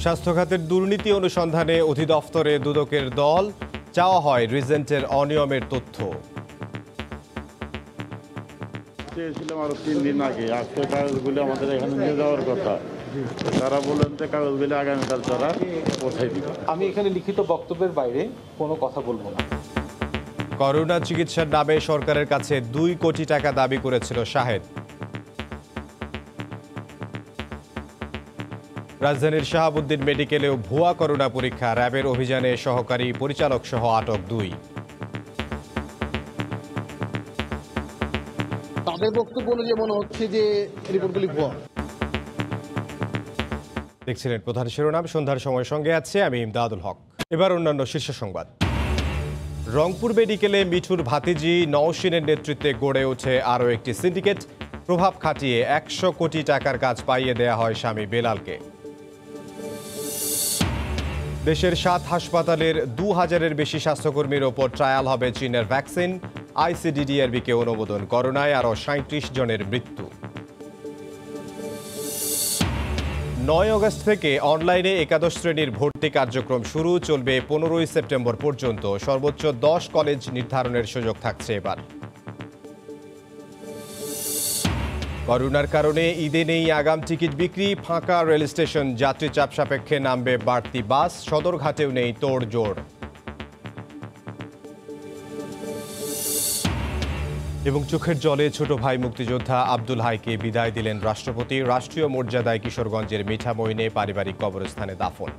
স্বাস্থ্য খাতের দুর্নীতি অনুসন্ধানে অধিদপ্তরে দুদকের দল, চাওয়া হয় রিজেন্টের অনিয়মের তথ্য। চেয়েছিলাম আরো 3 দিন আগে, আজকে কাগজগুলো আমাদের এখানে নিয়ে যাওয়ার কথা। তারা বলেন যে কাগজগুলো আগামীকাল তারা পৌঁছাই দিবে। আমি এখানে লিখিত বক্তব্যের বাইরে কোনো কথা বলবো না। করোনা চিকিৎসার নামে সরকারের কাছে 2 কোটি টাকা দাবি করেছিল শাহেদ। রাজধানীর শাহাবুদ্দিন মেডিকেলেও ভুয়া করোনা পরীক্ষা, র্যাবের অভিযানে সহকারী পরিচালক সহ আটক 2। তাদের বক্তব্য অনুযায়ী মনে হচ্ছে যে রিপোর্টগুলি ভুয়া। দেখছিলেন প্রধান শিরোনাম। সন্ধ্যার সময় সঙ্গে আছে আমি ইমদাদুল হক। এবার অন্যান্য শীর্ষ সংবাদ। রংপুর মেডিকেলে মিঠুর ভাতিজি নওশিনের নেতৃত্বে গড়ে ওঠে আরও একটি সিন্ডিকেট। প্রভাব খাটিয়ে 100 কোটি টাকার কাজ পাইয়ে দেয়া হয় স্বামী বেলালকে। দেশের 7 হাসপাতালের 2000-এর বেশি স্বাস্থ্যকর্মীর ওপর ট্রায়াল হবে চীনের ভ্যাকসিন। আইসিডিডিআরবিকে অনুমোদন। করোনায় আরও 37 জনের মৃত্যু। 9 আগস্ট থেকে অনলাইনে একাদশ শ্রেণীর ভর্তি কার্যক্রম শুরু, চলবে 15 সেপ্টেম্বর পর্যন্ত। সর্বোচ্চ 10 কলেজ নির্ধারণের সুযোগ থাকছে এবার। করোনার কারণে ঈদে নেই আগাম টিকিট বিক্রি, ফাঁকা রেল স্টেশন, যাত্রী চাপ সাপেক্ষে নামবে বাড়তি বাস, সদরঘাটেও নেই তোড়জোড়। এবং চোখের জলে ছোট ভাই মুক্তিযোদ্ধা আব্দুল হাইকে বিদায় দিলেন রাষ্ট্রপতি। রাষ্ট্রীয় মর্যাদায় কিশোরগঞ্জের মিঠামইনে পারিবারিক কবরস্থানে দাফন।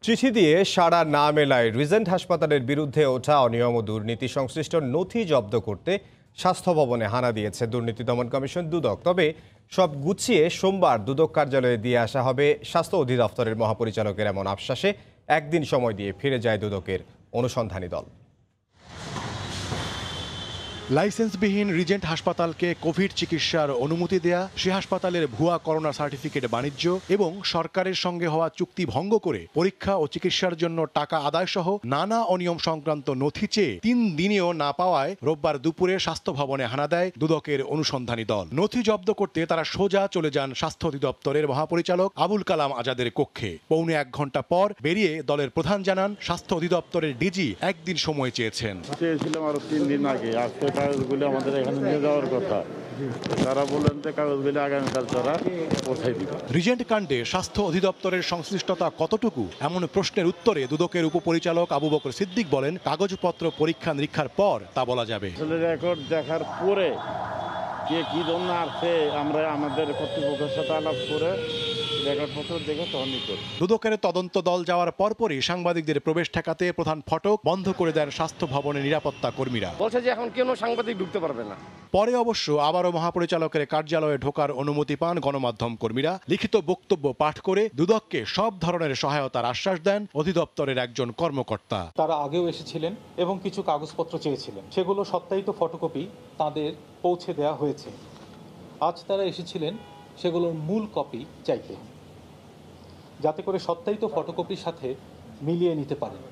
চিঠি দিয়ে সাড়া না মেলায় রিজেন্ট হাসপাতালের বিরুদ্ধে ওঠা অনিয়ম ও দুর্নীতি সংশ্লিষ্ট নথি জব্দ করতে স্বাস্থ্য ভবনে হানা দিয়েছে দুর্নীতি দমন কমিশন দুদক। তবে সব গুছিয়ে সোমবার দুদক কার্যালয়ে দিয়ে আসা হবে স্বাস্থ্য অধিদপ্তরের মহাপরিচালকের এমন আশ্বাসে একদিন সময় দিয়ে ফিরে যায় দুদকের অনুসন্ধানী দল। লাইসেন্সবিহীন রিজেন্ট হাসপাতালকে কোভিড চিকিৎসার অনুমতি দেয়া, সে হাসপাতালের ভুয়া করোনা সার্টিফিকেট বাণিজ্য এবং সরকারের সঙ্গে হওয়া চুক্তি ভঙ্গ করে পরীক্ষা ও চিকিৎসার জন্য টাকা আদায় সহ নানা অনিয়ম সংক্রান্ত নথি চেয়ে 3 দিনেও না পাওয়ায় রোববার দুপুরে স্বাস্থ্য ভবনে হানা দেয় দুদকের অনুসন্ধানী দল। নথি জব্দ করতে তারা সোজা চলে যান স্বাস্থ্য অধিদপ্তরের মহাপরিচালক আবুল কালাম আজাদের কক্ষে। পৌনে 1 ঘন্টা পর বেরিয়ে দলের প্রধান জানান স্বাস্থ্য অধিদপ্তরের ডিজি একদিন সময় চেয়েছেন। চেয়েছিলাম আরো 3 দিন আগে, আজকে কাগজগুলো আমাদের এখানে নিয়ে যাওয়ার কথা। তারা বলেন যে কাগজগুলো আগামীকাল তারা পৌঁছাই দিবে। রিজেন্ট কাণ্ডে স্বাস্থ্য অধিদপ্তরের সংশ্লিষ্টতা কতটুকু এমন প্রশ্নের উত্তরে দুদকের উপপরিচালক আবু বকর সিদ্দিক বলেন, কাগজপত্র পরীক্ষা নিরীক্ষার পর তা বলা যাবে। রেকর্ড দেখার পরে কে কি জন্য আসছে আমরা আমাদের কর্তৃপক্ষের সাথে আলাপ করে রেকর্ডপত্র দেখে তখনই করি। দুদকের তদন্ত দল যাওয়ার পরপরই সাংবাদিকদের প্রবেশ ঠেকাতে প্রধান ফটক বন্ধ করে দেন স্বাস্থ্য ভবনের নিরাপত্তা কর্মীরা। বলছে যে এখন কেন সাংবাদিক ঢুকতে পারবে না। পরে অবশ্য আবারও মহাপরিচালকের কার্যালয়ে ঢোকার অনুমতি পান গণমাধ্যম কর্মীরা। লিখিত বক্তব্য পাঠ করে দুদককে সব ধরনের সহায়তার আশ্বাস দেন অধিদপ্তরের একজন কর্মকর্তা। তারা আগেও এসেছিলেন এবং কিছু কাগজপত্র চেয়েছিলেন, সেগুলো সত্যায়িত ফটোকপি তাদের পৌঁছে দেওয়া হয়েছে। আজ তারা এসেছিলেন সেগুলোর মূল কপি চাইতে, যাতে করে সত্যায়িত ফটোকপির সাথে মিলিয়ে নিতে পারেন।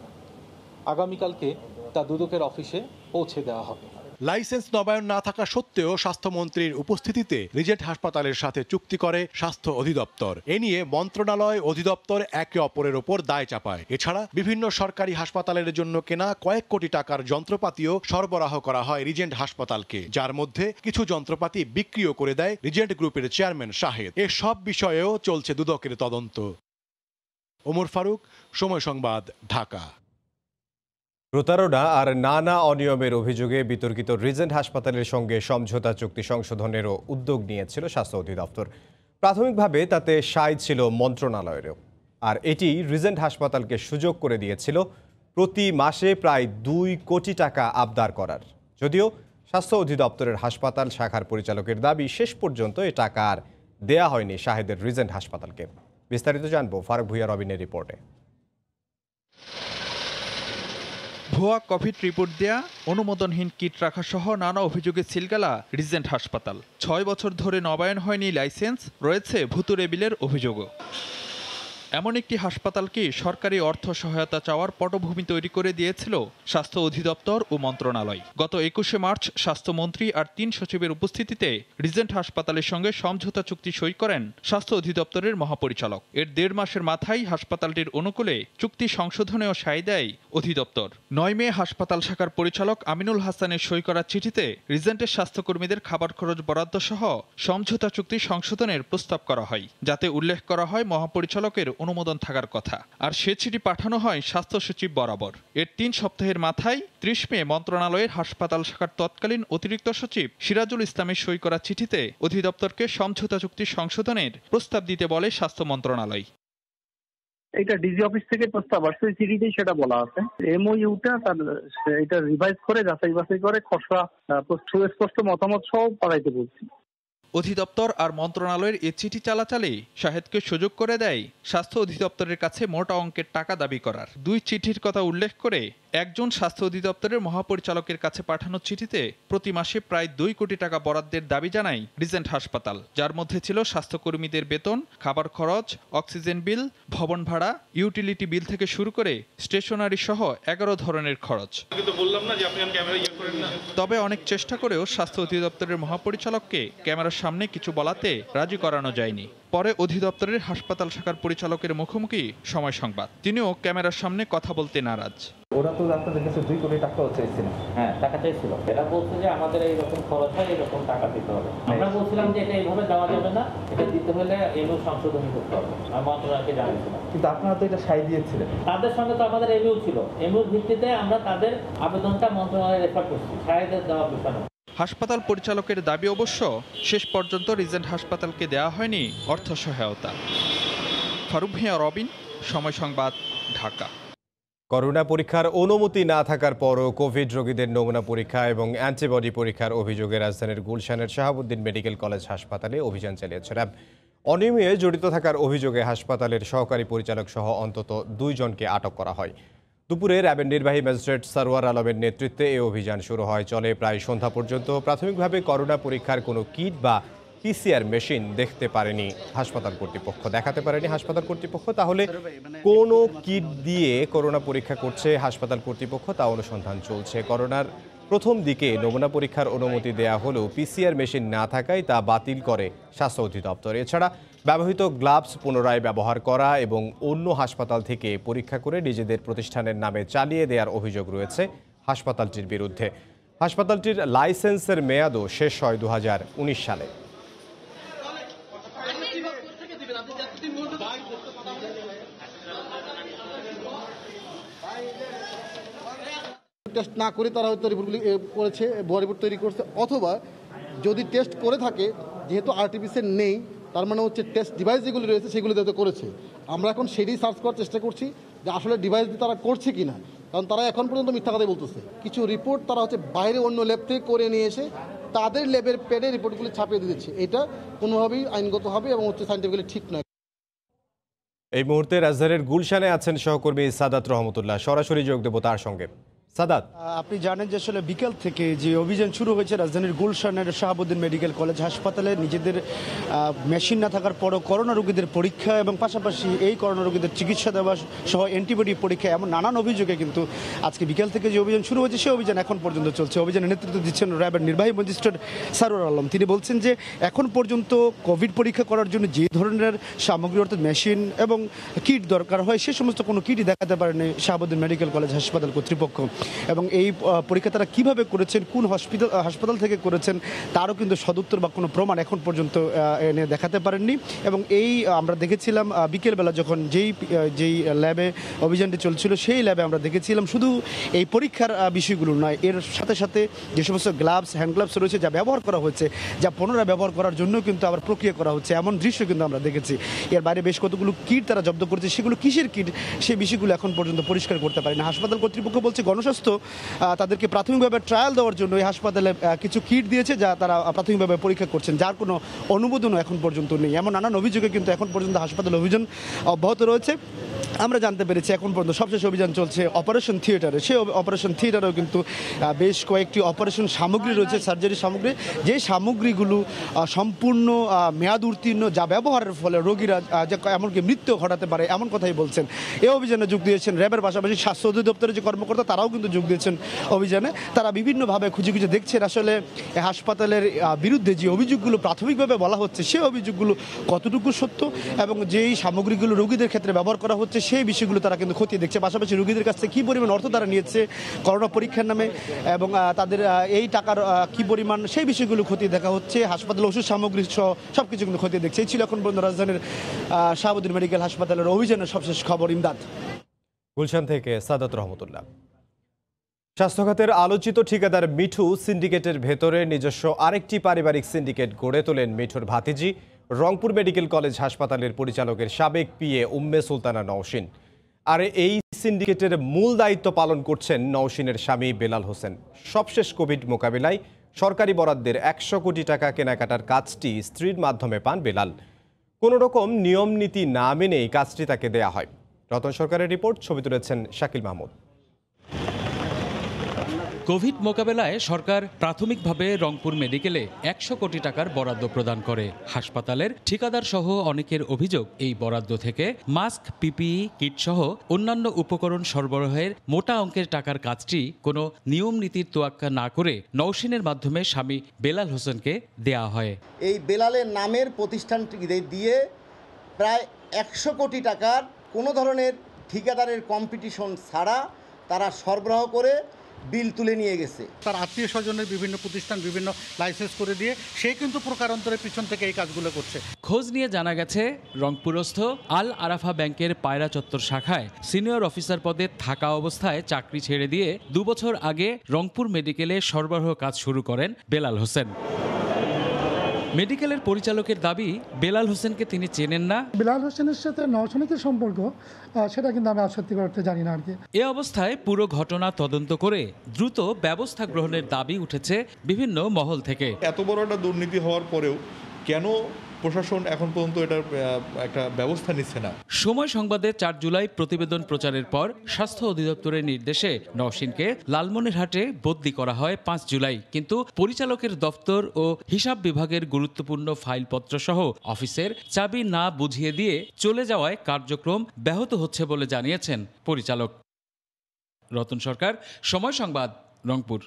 আগামীকালকে তা দুদকের অফিসে পৌঁছে দেওয়া হবে। লাইসেন্স নবায়ন না থাকা সত্ত্বেও স্বাস্থ্যমন্ত্রীর উপস্থিতিতে রিজেন্ট হাসপাতালের সাথে চুক্তি করে স্বাস্থ্য অধিদপ্তর। এ নিয়ে মন্ত্রণালয় অধিদপ্তর একে অপরের ওপর দায় চাপায়। এছাড়া বিভিন্ন সরকারি হাসপাতালের জন্য কেনা কয়েক কোটি টাকার যন্ত্রপাতিও সরবরাহ করা হয় রিজেন্ট হাসপাতালকে, যার মধ্যে কিছু যন্ত্রপাতি বিক্রিও করে দেয় রিজেন্ট গ্রুপের চেয়ারম্যান শাহেদ। এ সব বিষয়েও চলছে দুদকের তদন্ত। ওমর ফারুক, সময় সংবাদ, ঢাকা। প্রতারণা আর নানা অনিয়মের অভিযোগে বিতর্কিত রিজেন্ট হাসপাতালের সঙ্গে সমঝোতা চুক্তি সংশোধনেরও উদ্যোগ নিয়েছিল স্বাস্থ্য অধিদপ্তর। প্রাথমিকভাবে তাতে সায় ছিল মন্ত্রণালয়েরও। আর এটি রিজেন্ট হাসপাতালকে সুযোগ করে দিয়েছিল প্রতি মাসে প্রায় 2 কোটি টাকা আবদার করার। যদিও স্বাস্থ্য অধিদপ্তরের হাসপাতাল শাখার পরিচালকের দাবি, শেষ পর্যন্ত এ টাকা আর দেয়া হয়নি শাহেদের রিজেন্ট হাসপাতালকে। বিস্তারিত জানবো ফারুক ভুইয়া রবিনের রিপোর্টে। ভুয়া কোভিড রিপোর্ট দেয়া, অনুমোদনহীন কিট রাখা সহ নানা অভিযোগে সিলগালা রিজেন্ট হাসপাতাল। 6 বছর ধরে নবায়ন হয়নি লাইসেন্স, রয়েছে ভুতুড়ে বিলের অভিযোগও। এমন একটি হাসপাতালকে সরকারি অর্থ সহায়তা চাওয়ার পটভূমি তৈরি করে দিয়েছিল স্বাস্থ্য অধিদপ্তর ও মন্ত্রণালয়। গত 21শে মার্চ স্বাস্থ্যমন্ত্রী আর 3 সচিবের উপস্থিতিতে রিজেন্ট হাসপাতালের সঙ্গে সমঝোতা চুক্তি সই করেন স্বাস্থ্য অধিদপ্তরের মহাপরিচালক। এর 1.5 মাসের মাথায় হাসপাতালটির অনুকূলে চুক্তি সংশোধনেও সায় দেয় অধিদপ্তর। 9 মে হাসপাতাল শাখার পরিচালক আমিনুল হাসানের সই করা চিঠিতে রিজেন্টের স্বাস্থ্যকর্মীদের খাবার খরচ বরাদ্দ সহ সমঝোতা চুক্তি সংশোধনের প্রস্তাব করা হয়, যাতে উল্লেখ করা হয় মহাপরিচালকের অনুমোদন থাকার কথা। আর সে চিঠি পাঠানো হয় স্বাস্থ্য সচিব বরাবর। এর 3 সপ্তাহের মাথায় 30 মে মন্ত্রণালয়ের হাসপাতাল শাখার তৎকালীন অতিরিক্ত সচিব সিরাজুল ইসলামের সই করা চিঠিতে অধিদপ্তরকে সমঝোতা চুক্তি সংশোধনের প্রস্তাব দিতে বলে স্বাস্থ্য মন্ত্রণালয়। এটা ডিজি অফিস থেকে প্রস্তাব আসছে, চিঠিতেই সেটা বলা আছে। এমওইউটা এটা রিভাইজ করে যাচাই বাছাই করে খসড়া সুস্পষ্ট মতামত সহ পাঠাইতে বলছি। অধিদপ্তর আর মন্ত্রণালয়ের এ চিঠি চালাচালে শাহেদকে সুযোগ করে দেয় স্বাস্থ্য অধিদপ্তরের কাছে মোটা অঙ্কের টাকা দাবি করার। 2 চিঠির কথা উল্লেখ করে একজন স্বাস্থ্য অধিদপ্তরের মহাপরিচালকের কাছে পাঠানো চিঠিতে প্রতি মাসে প্রায় 2 কোটি টাকা বরাদ্দের দাবি জানায় রিজেন্ট হাসপাতাল, যার মধ্যে ছিল স্বাস্থ্যকর্মীদের বেতন, খাবার খরচ, অক্সিজেন বিল, ভবন ভাড়া, ইউটিলিটি বিল থেকে শুরু করে স্টেশনারি সহ 11 ধরনের খরচ। তবে অনেক চেষ্টা করেও স্বাস্থ্য অধিদপ্তরের মহাপরিচালককে ক্যামেরার সামনে কিছু বলাতে রাজি করানো যায়নি। পরে অধিদপ্তরের হাসপাতাল শাখার পরিচালকের মুখোমুখি সময় সংবাদ। তিনিও ক্যামেরার সামনে কথা বলতে নারাজ। ওরা তো আপনাদের কাছে 2 কোটি টাকাও চাইছিল। হ্যাঁ, টাকা চাইছিল। এরা বলছে যে আমাদের এইরকম খরচ হয়, এরকম টাকা দিতে হবে। আমরা বলছিলাম যে এটা এইভাবে দেওয়া যাবে না, এটা দিতে হলে এমও সংশোধনী করতে হবে। আমি মন্ত্রণালয়কে জানিয়েছিলাম। কিন্তু আপনারা তো এটা সাই দিয়েছিলেন। তাদের সঙ্গে তো আমাদের এমও ছিল। এমওর ভিত্তিতে আমরা তাদের আবেদনটা মন্ত্রণালয়ে রেফার করছি। সাইদের দেওয়া বিষয় না। হাসপাতাল পরিচালকের দাবি অবশ্য শেষ পর্যন্ত রিজেন্ট হাসপাতালকে দেওয়া হয়নি অর্থ সহায়তা। ফারুক ভিয়া, রবিন, সময় সংবাদ, ঢাকা। করোনা পরীক্ষার অনুমতি না থাকার পরও কোভিড রোগীদের নমুনা পরীক্ষা এবং অ্যান্টিবডি পরীক্ষার অভিযোগে রাজধানীর গুলশানের শাহাবুদ্দিন মেডিকেল কলেজ হাসপাতালে অভিযান চালিয়েছে র্যাব। অনিয়মে জড়িত থাকার অভিযোগে হাসপাতালের সহকারী পরিচালক সহ অন্তত 2 জনকে আটক করা হয়। দুপুরে র্যাবের নির্বাহী ম্যাজিস্ট্রেট সরওয়ার আলমের নেতৃত্বে এই অভিযান শুরু হয়, চলে প্রায় সন্ধ্যা পর্যন্ত। প্রাথমিকভাবে করোনা পরীক্ষার কোনো কিট বা পিসিআর মেশিন দেখাতে পারেনি হাসপাতাল কর্তৃপক্ষ। তাহলে কোনো কিট দিয়ে করোনা পরীক্ষা করছে হাসপাতাল কর্তৃপক্ষ, তা অনুসন্ধান চলছে। করোনার প্রথম দিকে নমুনা পরীক্ষার অনুমতি দেয়া হলেও পিসিআর মেশিন না থাকায় তা বাতিল করে স্বাস্থ্য অধিদপ্তর। এছাড়া ব্যবহৃত গ্লাভস পুনরায় ব্যবহার করা এবং অন্য হাসপাতাল থেকে পরীক্ষা করে নিজেদের প্রতিষ্ঠানের নামে চালিয়ে দেওয়ার অভিযোগ রয়েছে হাসপাতালটির বিরুদ্ধে। হাসপাতালটির লাইসেন্সের মেয়াদও শেষ হয় 2019 সালে। টেস্ট না করে তারা হয়তো রিপোর্টগুলি করেছে, ভুয়া রিপোর্ট তৈরি করছে, অথবা যদি টেস্ট করে থাকে, যেহেতু আরটিপিসিআর নেই, তার মানে হচ্ছে টেস্ট ডিভাইস যেগুলি রয়েছে সেগুলি হয়তো করেছে। আমরা এখন সেটাই সার্চ করার চেষ্টা করছি যে আসলে ডিভাইস দিয়ে তারা করছে কিনা, কারণ তারা এখন পর্যন্ত মিথ্যা কথাই বলতেছে। কিছু রিপোর্ট তারা হচ্ছে বাইরে অন্য ল্যাব থেকে করে নিয়ে এসে তাদের ল্যাবের পেডে রিপোর্টগুলি ছাপিয়ে দিচ্ছে। এটা কোনোভাবেই আইনগতভাবে এবং হচ্ছে সাইন্টিফিক্যালি ঠিক নয়। এই মুহূর্তে রাজধানীর গুলশানে আছেন সহকর্মী সাদাত রহমতুল্লাহ, সরাসরি যোগ দেব তার সঙ্গে। সাদাত, আপনি জানেন যে আসলে বিকেল থেকে যে অভিযান শুরু হয়েছে রাজধানীর গুলশানের শাহাবুদ্দিন মেডিকেল কলেজ হাসপাতালে, নিজেদের মেশিন না থাকার পরও করোনা রোগীদের পরীক্ষা এবং পাশাপাশি এই করোনা রোগীদের চিকিৎসা দেওয়া সহ অ্যান্টিবডি পরীক্ষা, এমন নানান অভিযোগে কিন্তু আজকে বিকেল থেকে যে অভিযান শুরু হয়েছে সেই অভিযান এখন পর্যন্ত চলছে। অভিযানের নেতৃত্ব দিচ্ছেন র্যাবের নির্বাহী ম্যাজিস্ট্রেট সরওয়ার আলম। তিনি বলছেন যে এখন পর্যন্ত কোভিড পরীক্ষা করার জন্য যে ধরনের সামগ্রী অর্থাৎ মেশিন এবং কিট দরকার হয় সে সমস্ত কোনো কিটই দেখাতে পারেনি শাহাবুদ্দিন মেডিকেল কলেজ হাসপাতাল কর্তৃপক্ষ। এবং এই পরীক্ষা তারা কীভাবে করেছেন, কোন হাসপাতাল থেকে করেছেন তারও কিন্তু সদুত্তর বা কোনো প্রমাণ এখন পর্যন্ত এনে দেখাতে পারেননি। এবং এই আমরা দেখেছিলাম বিকেলবেলা যখন যেই ল্যাবে অভিযানটি চলছিল সেই ল্যাবে আমরা দেখেছিলাম শুধু এই পরীক্ষার বিষয়গুলো নয়, এর সাথে সাথে যে সমস্ত গ্লাভস, হ্যান্ড গ্লাভস রয়েছে যা ব্যবহার করা হচ্ছে, যা পুনরায় ব্যবহার করার জন্য কিন্তু আবার প্রক্রিয়া করা হচ্ছে, এমন দৃশ্য কিন্তু আমরা দেখেছি। এর বাইরে বেশ কতগুলো কিট তারা জব্দ করেছে, সেগুলো কিসের কিট সেই বিষয়গুলো এখন পর্যন্ত পরিষ্কার করতে পারে না। হাসপাতাল কর্তৃপক্ষ বলছে গণস্বাস্থ্য ক্ষতিগ্রস্ত তাদেরকে প্রাথমিকভাবে ট্রায়াল দেওয়ার জন্য এই হাসপাতালে কিছু কিট দিয়েছে, যা তারা প্রাথমিকভাবে পরীক্ষা করছেন, যার কোনো অনুমোদনও এখন পর্যন্ত নেই। এমন নানান অভিযোগে কিন্তু এখন পর্যন্ত হাসপাতালে অভিযান অব্যাহত রয়েছে। আমরা জানতে পেরেছি এখন পর্যন্ত সবশেষ অভিযান চলছে অপারেশন থিয়েটারে। সেই অপারেশন থিয়েটারেও কিন্তু বেশ কয়েকটি অপারেশন সামগ্রী রয়েছে, সার্জারি সামগ্রী, যে সামগ্রীগুলো সম্পূর্ণ মেয়াদ উত্তীর্ণ, যা ব্যবহারের ফলে রোগীরা এমনকি মৃত্যু ঘটাতে পারে, এমন কথাই বলছেন। এই অভিযানে যোগ দিয়েছেন র্যাবের পাশাপাশি স্বাস্থ্য অধিদপ্তরের যে কর্মকর্তা, তারাও কিন্তু যোগ দিয়েছেন অভিযানে। তারা বিভিন্নভাবে খুঁজে খুঁজে দেখছেন আসলে হাসপাতালের বিরুদ্ধে যে অভিযোগগুলো প্রাথমিকভাবে বলা হচ্ছে, সেই অভিযোগগুলো কতটুকু সত্য এবং যেই সামগ্রীগুলো রোগীদের ক্ষেত্রে ব্যবহার করা হচ্ছে সেই বিষয়গুলো তারা কিন্তু খতিয়ে দেখছে। পাশাপাশি রোগীদের কাছ থেকে কী পরিমাণ অর্থ তারা নিয়েছে করোনা পরীক্ষার নামে এবং তাদের এই টাকার কী পরিমাণ, সেই বিষয়গুলো খতিয়ে দেখা হচ্ছে। হাসপাতালের ওষুধ সামগ্রী সহ সব কিছু কিন্তু খতিয়ে দেখছে। এই ছিল এখন পর্যন্ত রাজধানীর শাহাবুদ্দিন মেডিকেল হাসপাতালের অভিযানের সবশেষ খবর। ইমদাদ, গুলশান থেকে সাদাত রহমতুল্লাহ। স্বাস্থ্য খাতের আলোচিত ঠিকাদার মিঠু সিন্ডিকেটের ভেতরে নিজস্ব আরেকটি পারিবারিক সিন্ডিকেট গড়ে তোলেন মিঠুর ভাতিজি, রংপুর মেডিকেল কলেজ হাসপাতালের পরিচালকের সাবেক পিএ উম্মে সুলতানা নওশিন। আর এই সিন্ডিকেটের মূল দায়িত্ব পালন করছেন নওশিনের স্বামী বেলাল হোসেন। সবশেষ কোভিড মোকাবিলায় সরকারি বরাদ্দের 100 কোটি টাকা কেনাকাটার কাজটি স্ত্রীর মাধ্যমে পান বেলাল। কোনো রকম নিয়ম নীতি না মেনেই কাজটি তাকে দেয়া হয়। রতন সরকারের রিপোর্ট, ছবি তুলেছেন শাকিল মাহমুদ। কোভিড মোকাবেলায় সরকার প্রাথমিকভাবে রংপুর মেডিকেলে 100 কোটি টাকার বরাদ্দ প্রদান করে। হাসপাতালের ঠিকাদার সহ অনেকের অভিযোগ, এই বরাদ্দ থেকে মাস্ক, পিপিই কিট সহ অন্যান্য উপকরণ সরবরাহের মোটা অঙ্কের টাকার কাজটি কোনো নিয়ম নীতির তোয়াক্কা না করে নওশিনের মাধ্যমে স্বামী বেলাল হোসেনকে দেয়া হয়। এই বেলালের নামের প্রতিষ্ঠানটি দিয়ে প্রায় 100 কোটি টাকার কোনো ধরনের ঠিকাদারের কম্পিটিশন ছাড়া তারা সরবরাহ করে বিল তুলে নিয়ে গেছে। তার আত্মীয় স্বজনের বিভিন্ন প্রতিষ্ঠান বিভিন্ন লাইসেন্স করে দিয়ে সে কিন্তু প্রকারান্তরের পিছন থেকে এই কাজগুলো করছে। খোঁজ নিয়ে জানা গেছে রংপুরস্থ আল আরাফা ব্যাংকের পায়রা চত্বর শাখায় সিনিয়র অফিসার পদে থাকা অবস্থায় চাকরি ছেড়ে দিয়ে 2 বছর আগে রংপুর মেডিকেলে সরবরাহ কাজ শুরু করেন বেলাল হোসেন। মেডিকেলের পরিচালকের দাবি, বেলাল হোসেনকে তিনি চেনেন না। বেলাল হোসেনের সাথে নওশিনের সম্পর্ক সেটা কিন্তু আমি সত্যি করতে জানি না আর কি। এ অবস্থায় পুরো ঘটনা তদন্ত করে দ্রুত ব্যবস্থা গ্রহণের দাবি উঠেছে বিভিন্ন মহল থেকে। এত বড় একটা দুর্নীতি হওয়ার পরেও কেন প্রশাসন এখন পর্যন্ত এটার একটা ব্যবস্থা নিচ্ছে না? সময় সংবাদের 4 জুলাই প্রতিবেদন প্রচারের পর স্বাস্থ্য অধিদপ্তরের নির্দেশে নওশিনকে লালমনিরহাটে বদলি করা হয় 5 জুলাই। কিন্তু পরিচালকের দফতর ও হিসাব বিভাগের গুরুত্বপূর্ণ ফাইলপত্র সহ অফিসের চাবি না বুঝিয়ে দিয়ে চলে যাওয়ায় কার্যক্রম ব্যাহত হচ্ছে বলে জানিয়েছেন পরিচালক। রতন সরকার, সময় সংবাদ, রংপুর।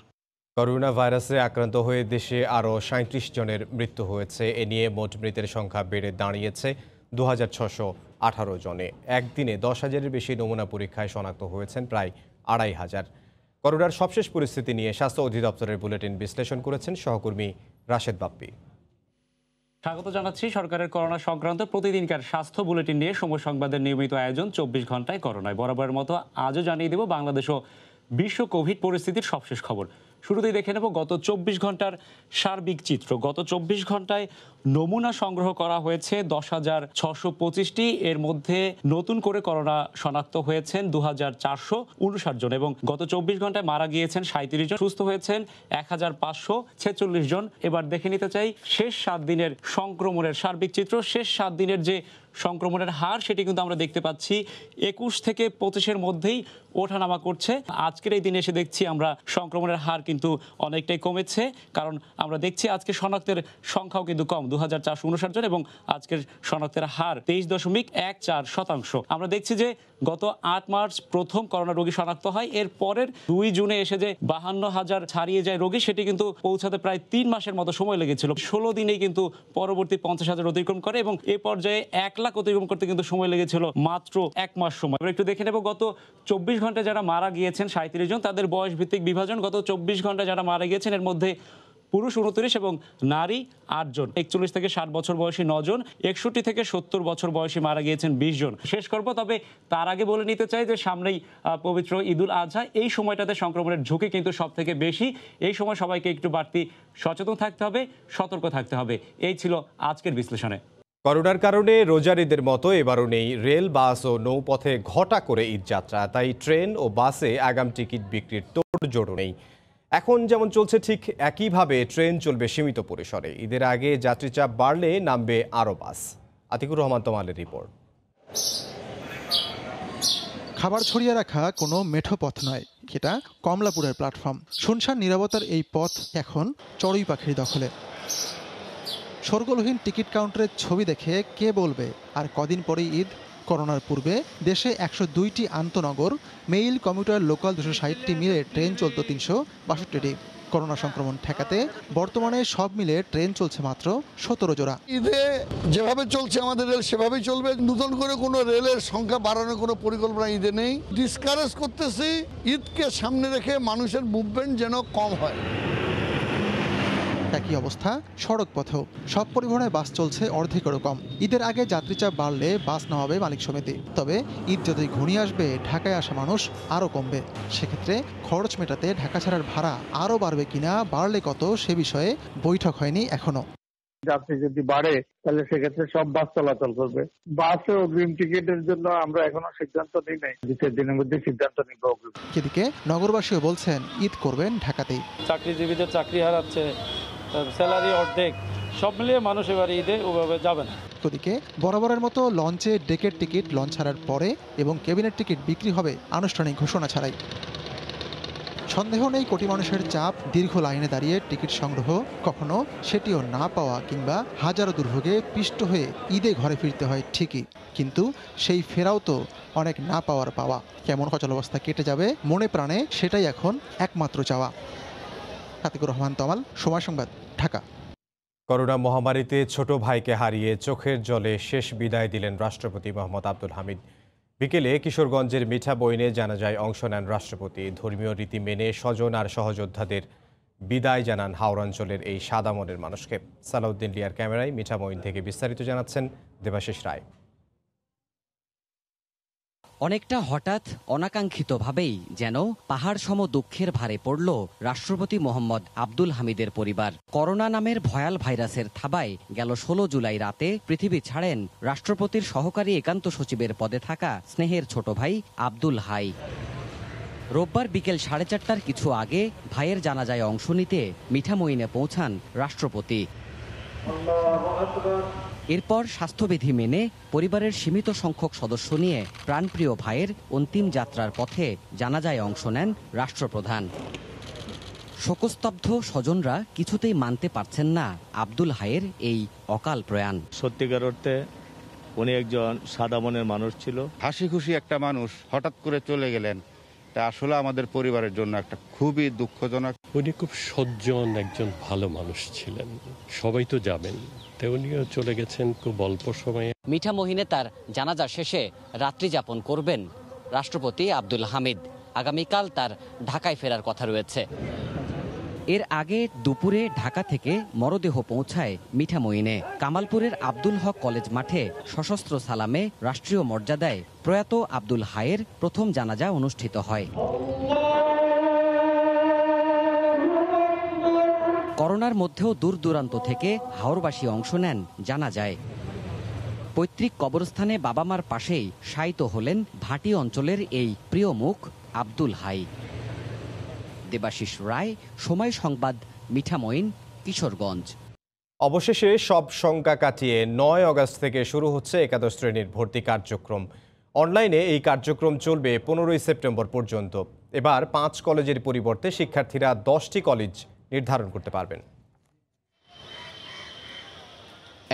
করোনা ভাইরাসে আক্রান্ত হয়ে দেশে আরও 37 জনের মৃত্যু হয়েছে। এ নিয়ে মোট মৃতের সংখ্যা বেড়ে দাঁড়িয়েছে 2618 জনে। একদিনে 10,000-এর বেশি নমুনা পরীক্ষায় শনাক্ত হয়েছেন প্রায় 2500। করোনার সবশেষ পরিস্থিতি নিয়ে স্বাস্থ্য অধিদপ্তরের বুলেটিন বিশ্লেষণ করেছেন সহকর্মী রাশেদ বাপ্পি। স্বাগত জানাচ্ছি সরকারের করোনা সংক্রান্ত প্রতিদিনকার স্বাস্থ্য বুলেটিন নিয়ে সময় সংবাদের নিয়মিত আয়োজন 24 ঘন্টায় করোনায়। বরাবরের মতো আজও জানিয়ে দেব বাংলাদেশ ও বিশ্ব কোভিড পরিস্থিতির সবশেষ খবর। শুরুতেই দেখে নেব গত 24 ঘন্টার সার্বিক চিত্র। গত 24 ঘন্টায় নমুনা সংগ্রহ করা হয়েছে 10,625টি। এর মধ্যে নতুন করে করোনা শনাক্ত হয়েছেন 2,459 জন এবং গত 24 ঘন্টায় মারা গিয়েছেন 37 জন, সুস্থ হয়েছেন 1,546 জন। এবার দেখে নিতে চাই শেষ 7 দিনের সংক্রমণের সার্বিক চিত্র। শেষ 7 দিনের যে সংক্রমণের হার সেটি কিন্তু আমরা দেখতে পাচ্ছি 21 থেকে 25-এর মধ্যেই ওঠানামা করছে। আজকের এই দিনে এসে দেখছি আমরা সংক্রমণের হার কিন্তু অনেকটাই কমেছে, কারণ আমরা দেখছি আজকে শনাক্তের সংখ্যাও কিন্তু কম, 2,459 জন এবং আজকের শনাক্তের হার 23.14%। আমরা দেখছি যে গত 8 মার্চ প্রথম করোনা রোগী শনাক্ত হয়, এর পরের 2 জুনে এসে যে 52,000 ছাড়িয়ে যায় রোগী, সেটি কিন্তু পৌঁছাতে প্রায় 3 মাসের মতো সময় লেগেছিল। 16 দিনেই কিন্তু পরবর্তী 50,000 অতিক্রম করে এবং এ পর্যায়ে 1 লাখ অতিক্রম করতে কিন্তু সময় লেগেছিল মাত্র 1 মাস সময়। আমরা একটু দেখে নেব গত 24 ঘন্টায় যারা মারা গিয়েছেন 37 জন, তাদের বয়স ভিত্তিক বিভাজন। গত 24 ঘন্টায় যারা মারা গিয়েছেন এর মধ্যে পুরুষ 29 এবং নারী 8 জন। 41 থেকে 60 বছর বয়সী 9 জন, 61 থেকে 70 বছর বয়সী মারা গিয়েছেন 20 জন। শেষ করব, তবে তার আগে বলে নিতে চাই যে সামনেই পবিত্র ঈদুল আজহা। এই সময়টাতে সংক্রমণের ঝুঁকি কিন্তু সব থেকে বেশি। এই সময় সবাইকে একটু বাড়তি সচেতন থাকতে হবে, সতর্ক থাকতে হবে। এই ছিল আজকের বিশ্লেষণে। করোনার কারণে রোজার ঈদের মতো এবারও নেই রেল, বাস ও নৌপথে ঘটা করে ঈদ যাত্রা। তাই ট্রেন ও বাসে আগাম টিকিট বিক্রির তোড়জোড়ও নেই। এখন যেমন চলছে ঠিক একইভাবে ট্রেন চলবে সীমিত পরিসরে। ঈদের আগে যাত্রী চাপ বাড়লে নামবে আরও বাস। আতিকুর রহমান তমালের রিপোর্ট। খাবার ছড়িয়ে রাখা কোনো মেঠো পথ নয়, এটা কমলাপুরের প্ল্যাটফর্ম। শুনশান নীরবতার এই পথ এখন চড়ুই পাখির দখলে। শোরগোলহীন টিকিট কাউন্টারের ছবি দেখে কে বলবে আর কদিন পরেই ঈদ। করোনার পূর্বে দেশে 102টি আন্তনগর, মেইল, কমিউটার, লোকাল 260টি মিলে ট্রেন চলত 362টি। করোনা সংক্রমণ ঠেকাতে বর্তমানে সব মিলে ট্রেন চলছে মাত্র 17 জোড়া। ঈদে যেভাবে চলছে আমাদের রেল সেভাবেই চলবে। নতুন করে কোনো রেলের সংখ্যা বাড়ানোর কোনো পরিকল্পনা ঈদে নেই। ডিসকারেজ করতেছি ঈদকে সামনে রেখে মানুষের মুভমেন্ট যেন কম হয়। একই অবস্থা সড়ক পথেও। সব পরিবহনে বাস চলছে অর্ধেকেরও কম। ঈদের আগে যাত্রী চাপ বাড়লে বাস নামাবে মালিক সমিতি। তবে ঈদ যতই ঘনিয়ে আসবে, ঢাকায় আসা মানুষ আরও কমবে। সেক্ষেত্রে খরচ মেটাতে ঢাকা ছাড়ার ভাড়া আরও বাড়বে কিনা, বাড়লে কত, সে বিষয়ে বৈঠক হয়নি এখনো। যাত্রী যদি বাড়ে তাহলে সেক্ষেত্রে সব বাস চলাচল করবে। বাসে অগ্রিম টিকিটের জন্য আমরা এখনো সিদ্ধান্ত নিই নাই, 2-3 দিনের মধ্যে সিদ্ধান্ত নিব। এদিকে নগরবাসীও বলছেন ঈদ করবেন ঢাকাতেই। চাকরিজীবীদের চাকরি হারাচ্ছে, স্যালারি অর্ধেক, সব মিলিয়ে মানুষ এবার ঈদে ওভাবে যাবে না। ওদিকে বরাবরের মতো লঞ্চে ডেকের টিকিট লঞ্চ ছাড়ার পরে এবং কেবিনের টিকিট বিক্রি হবে আনুষ্ঠানিক ঘোষণা ছাড়াই। সন্দেহ নেই কোটি মানুষের চাপ, দীর্ঘ লাইনে দাঁড়িয়ে টিকিট সংগ্রহ, কখনো সেটিও না পাওয়া কিংবা হাজারো দুর্ভোগে পিষ্ট হয়ে ঈদে ঘরে ফিরতে হয় ঠিকই, কিন্তু সেই ফেরাও তো অনেক না পাওয়ার পাওয়া। কেমন সচল অবস্থা কেটে যাবে মনে প্রাণে, সেটাই এখন একমাত্র চাওয়া। আতিকুর রহমান তমাল, সময় সংবাদ, ঢাকা। করোনা মহামারীতে ছোট ভাইকে হারিয়ে চোখের জলে শেষ বিদায় দিলেন রাষ্ট্রপতি মোহাম্মদ আব্দুল হামিদ। বিকেলে কিশোরগঞ্জের মিঠাবইনে জানাজায় অংশ নেন রাষ্ট্রপতি। ধর্মীয় রীতি মেনে স্বজন আর সহযোদ্ধাদের বিদায় জানান হাওড়াঞ্চলের এই সাদা মনের মানুষকে। সালাউদ্দিন লিয়ার ক্যামেরায় মিঠাবইন থেকে বিস্তারিত জানাচ্ছেন দেবাশিস রায়। অনেকটা হঠাৎ অনাকাঙ্ক্ষিতভাবেই যেন পাহাড় সম দুঃখের ভারে পড়ল রাষ্ট্রপতি মোহাম্মদ আব্দুল হামিদের পরিবার। করোনা নামের ভয়াল ভাইরাসের থাবায় গেল 16 জুলাই রাতে পৃথিবী ছাড়েন রাষ্ট্রপতির সহকারী একান্ত সচিবের পদে থাকা স্নেহের ছোট ভাই আব্দুল হাই। রোববার বিকেল 4:30টার কিছু আগে ভাইয়ের জানাজায় অংশ নিতে মিঠামইনে পৌঁছান রাষ্ট্রপতি। এরপর স্বাস্থ্যবিধি মেনে পরিবারের সীমিত সংখ্যক সদস্য নিয়ে প্রাণপ্রিয় ভাইয়ের অন্তিম যাত্রার পথে জানাজায় অংশ নেন রাষ্ট্রপ্রধান। শোকস্তব্ধ স্বজনরা কিছুতেই মানতে পারছেন না আব্দুল হাইয়ের এই অকাল প্রয়াণ। সত্যিকার অর্থে উনি একজন সাদা মনের মানুষ ছিল, হাসি খুশি একটা মানুষ হঠাৎ করে চলে গেলেন। এটা আসলে আমাদের পরিবারের জন্য একটা খুবই দুঃখজনক। উনি খুব সজ্জন একজন ভালো মানুষ ছিলেন, সবাই তো যাবেন, তো উনিও চলে গেছেন খুব অল্প সময়ে। মিঠামইনে তার জানাজা শেষে রাত্রি যাপন করবেন রাষ্ট্রপতি আব্দুল হামিদ। আগামীকাল তার ঢাকায় ফেরার কথা রয়েছে। এর আগে দুপুরে ঢাকা থেকে মরদেহ পৌঁছায় মিঠামইনে। কামালপুরের আব্দুল হক কলেজ মাঠে সশস্ত্র সালামে রাষ্ট্রীয় মর্যাদায় প্রয়াত আব্দুল হাইয়ের প্রথম জানাজা অনুষ্ঠিত হয়। করোনার মধ্যেও দূর দূরান্ত থেকে হাওরবাসী অংশ নেন জানাজায়। পৈতৃক কবরস্থানে বাবা মার পাশেই শায়িত হলেন ভাটি অঞ্চলের এই প্রিয় মুখ আব্দুল হাই। দেবাশিস রায়, সময় সংবাদ, মিঠামইন, কিশোরগঞ্জ। অবশেষে সব শঙ্কা কাটিয়ে 9 আগস্ট থেকে শুরু হচ্ছে একাদশ শ্রেণীর ভর্তি কার্যক্রম। অনলাইনে এই কার্যক্রম চলবে 15 সেপ্টেম্বর পর্যন্ত। এবার 5 কলেজের পরিবর্তে শিক্ষার্থীরা 10টি কলেজ নির্ধারণ করতে পারবেন।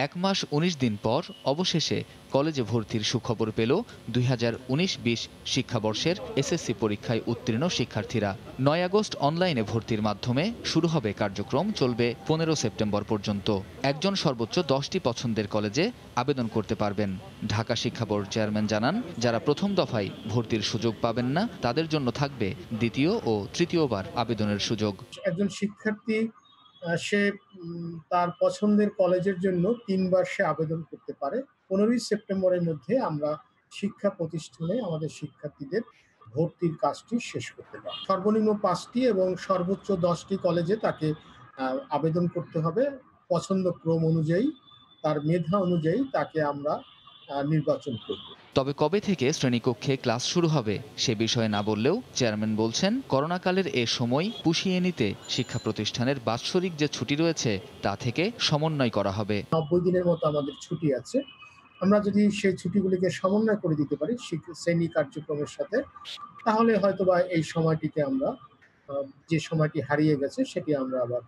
1 মাস 19 দিন পর অবশেষে কলেজে ভর্তির সুখবর পেল 2019-20 শিক্ষাবর্ষের এসএসসি পরীক্ষায় উত্তীর্ণ শিক্ষার্থীরা। 9 আগস্ট অনলাইনে ভর্তির মাধ্যমে শুরু হবে কার্যক্রম, চলবে 15 সেপ্টেম্বর পর্যন্ত। একজন সর্বোচ্চ 10টি পছন্দের কলেজে আবেদন করতে পারবেন। ঢাকা শিক্ষা বোর্ড চেয়ারম্যান জানান, যারা প্রথম দফায় ভর্তির সুযোগ পাবেন না তাদের জন্য থাকবে দ্বিতীয় ও তৃতীয়বার আবেদনের সুযোগ। একজন শিক্ষার্থী সে তার পছন্দের কলেজের জন্য 3 বার সে আবেদন করতে পারে। 15 সেপ্টেম্বরের মধ্যে আমরা শিক্ষা প্রতিষ্ঠানে আমাদের শিক্ষার্থীদের ভর্তির কাজটি শেষ করতে পারি। সর্বনিম্ন 5টি এবং সর্বোচ্চ 10টি কলেজে তাকে আবেদন করতে হবে পছন্দ ক্রম অনুযায়ী। তার মেধা অনুযায়ী তাকে আমরা নির্বাচন করব। তবে কবে থেকে শ্রেণীকক্ষে ক্লাস শুরু হবে সে বিষয়ে না বললেও চেয়ারম্যান বলছেন, করোনাকালের এ সময় পুষিয়ে নিতে শিক্ষা প্রতিষ্ঠানের বাৎসরিক যে ছুটি রয়েছে তা থেকে সমন্বয় করা হবে। 90 দিনের মতো আমাদের ছুটি আছে, আমরা যদি সেই ছুটিগুলিকে সমন্বয় করে দিতে পারি শ্রেণী কার্যক্রমের সাথে, তাহলে হয়তোবা এই সময়টিকে আমরা যে সময়টি হারিয়ে গেছে সেটি আমরা আবার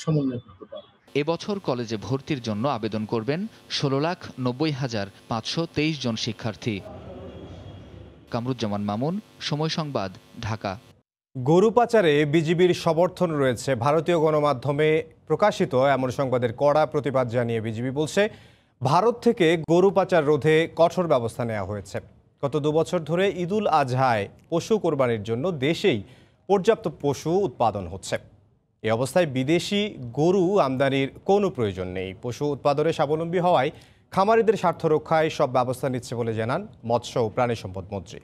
সমন্বয় করতে পারব। এবছর কলেজে ভর্তির জন্য আবেদন করবেন 16,90,523 জন শিক্ষার্থী। কামরুজ্জামান মামুন, সময় সংবাদ, ঢাকা। গরু পাচারে বিজিবির সমর্থন রয়েছে ভারতীয় গণমাধ্যমে প্রকাশিত এমন সংবাদের কড়া প্রতিবাদ জানিয়ে বিজিবি বলছে, ভারত থেকে গরু পাচার রোধে কঠোর ব্যবস্থা নেওয়া হয়েছে। গত 2 বছর ধরে ঈদুল আজহায় পশু কোরবানির জন্য দেশেই পর্যাপ্ত পশু উৎপাদন হচ্ছে। এই অবস্থায় বিদেশি গরু আমদানির কোনো প্রয়োজন নেই। পশু উৎপাদনে স্বাবলম্বী হওয়ায় খামারিদের স্বার্থ রক্ষায় সব ব্যবস্থা নিচ্ছে বলে জানান মৎস্য ও প্রাণী সম্পদ মন্ত্রী।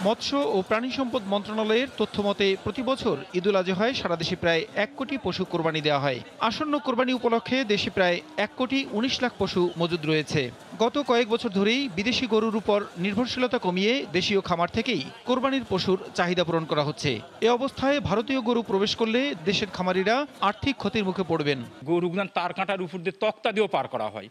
মৎস্য ও প্রাণী সম্পদ মন্ত্রণালয়ের তথ্য মতে প্রতি বছর ঈদুল আজহায় সারা দেশে প্রায় 1 কোটি পশু কোরবানি দেওয়া হয়। আসন্ন কোরবানি উপলক্ষে দেশে প্রায় 1,19 লাখ পশু মজুদ রয়েছে। গত কয়েক বছর ধরেই বিদেশি গরুর উপর নির্ভরশীলতা কমিয়ে দেশীয় খামার থেকেই কোরবানির পশুর চাহিদা পূরণ করা হচ্ছে। এ অবস্থায় ভারতীয় গরু প্রবেশ করলে দেশের খামারিরা আর্থিক ক্ষতির মুখে পড়বেন। গরুগুলো তার কাঁটার উপর দিয়ে তক্তা দিয়েও পার করা হয়।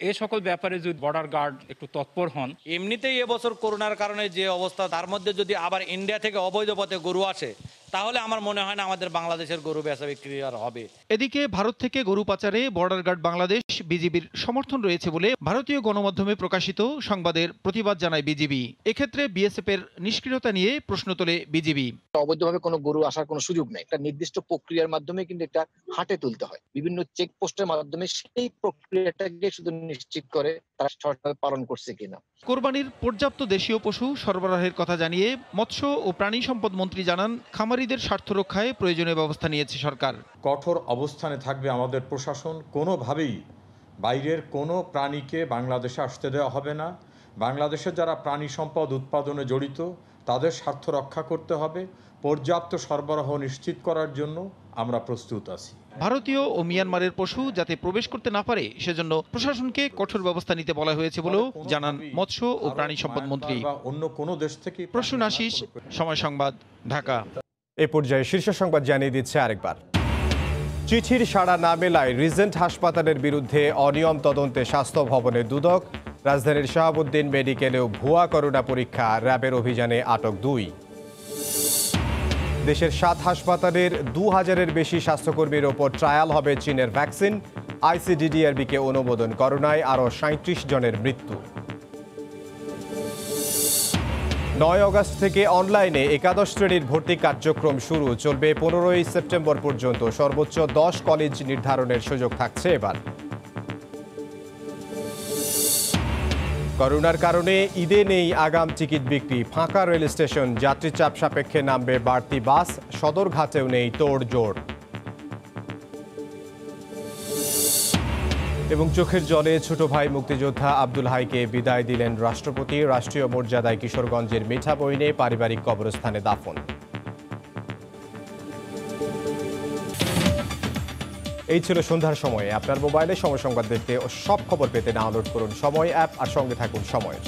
এই সকল ব্যাপারে যদি বর্ডার গার্ড একটু তৎপর হন। এমনিতেই এবছর করোনার কারণে যে অবস্থা, তার মধ্যে যদি আবার ইন্ডিয়া থেকে অবৈধ পথে গরু আসে, তাহলে আমার মনে হয় না আমাদের বাংলাদেশের গরু বেচা বিক্রি আর হবে। এদিকে ভারত থেকে গরু পাচারে বর্ডার গার্ড বাংলাদেশ বিজিবির সমর্থন রয়েছে বলে ভারতীয় গণমাধ্যমে প্রকাশিত সংবাদের প্রতিবাদ জানায় বিজিবি। এক্ষেত্রে বিএসএফ এর নিষ্ক্রিয়তা নিয়ে প্রশ্ন তোলে বিজিবি। অবৈধভাবে কোনো গরু আসার কোনো সুযোগ নেই। একটা নির্দিষ্ট প্রক্রিয়ার মাধ্যমে কিন্তু এটা হাটে তুলতে হয়, বিভিন্ন চেকপোস্টের মাধ্যমে। সেই প্রক্রিয়াটাকে শুধু নিশ্চিত করে তারা সঠিকভাবে পালন করছে কিনা। কোরবানির পর্যাপ্ত দেশীয় পশু সরবরাহের কথা জানিয়ে মৎস্য ও প্রাণী সম্পদ মন্ত্রী জানান, খামারিদের স্বার্থ রক্ষায় প্রয়োজনীয় ব্যবস্থা নিয়েছে সরকার। কঠোর অবস্থানে থাকবে আমাদের প্রশাসন। কোনোভাবেই বাইরের কোনো প্রাণীকে বাংলাদেশে আসতে দেওয়া হবে না। বাংলাদেশে যারা প্রাণী সম্পদ উৎপাদনে জড়িত তাদের স্বার্থ রক্ষা করতে হবে। পর্যাপ্ত সরবরাহ নিশ্চিত করার জন্য আমরা প্রস্তুত আছি। ভারতীয় ও মিয়ানমারের পশু যাতে প্রবেশ করতে না পারে সেজন্য প্রশাসনকে কঠোর ব্যবস্থা নিতে বলা হয়েছে বলেও জানান মৎস্য ও প্রাণী সম্পদ মন্ত্রী। অন্য কোনো দেশ থেকে প্রসূন আশিস, সময় সংবাদ, ঢাকা। এই পর্যায়ে শীর্ষ সংবাদ জানিয়ে দিচ্ছে আরেকবার। চিঠির সাড়া না মেলায় রিজেন্ট হাসপাতালের বিরুদ্ধে অনিয়ম তদন্তে স্বাস্থ্য ভবনের দুদক। রাজধানীর শাহাবুদ্দিন মেডিকেলেও ভুয়া করোনা পরীক্ষা, র্যাবের অভিযানে আটক 2। দেশের 7 হাসপাতালের 2000-এর বেশি স্বাস্থ্যকর্মীর ওপর ট্রায়াল হবে চীনের ভ্যাকসিন। আইসিডিডিআরবিকে অনুমোদন, করোনায় আরও 37 জনের মৃত্যু। 9 আগস্ট থেকে অনলাইনে একাদশ শ্রেণীর ভর্তি কার্যক্রম শুরু, চলবে 15ই সেপ্টেম্বর পর্যন্ত। সর্বোচ্চ 10 কলেজ নির্ধারণের সুযোগ থাকছে এবার। করোনার কারণে ঈদে নেই আগাম টিকিট বিক্রি, ফাঁকা রেল স্টেশন, যাত্রী চাপ সাপেক্ষে নামবে বাড়তি বাস, সদরঘাটেও নেই তোড়জোড়। এবং চোখের জলে ছোট ভাই মুক্তিযোদ্ধা আব্দুল হাইকে বিদায় দিলেন রাষ্ট্রপতি। রাষ্ট্রীয় মর্যাদায় কিশোরগঞ্জের মিঠাবইনে পারিবারিক কবরস্থানে দাফন। এই ছিল সন্ধ্যার সময়ে। আপনার মোবাইলে সময় সংবাদ দেখতে ও সব খবর পেতে ডাউনলোড করুন সময় অ্যাপ আর সঙ্গে থাকুন সময়ের।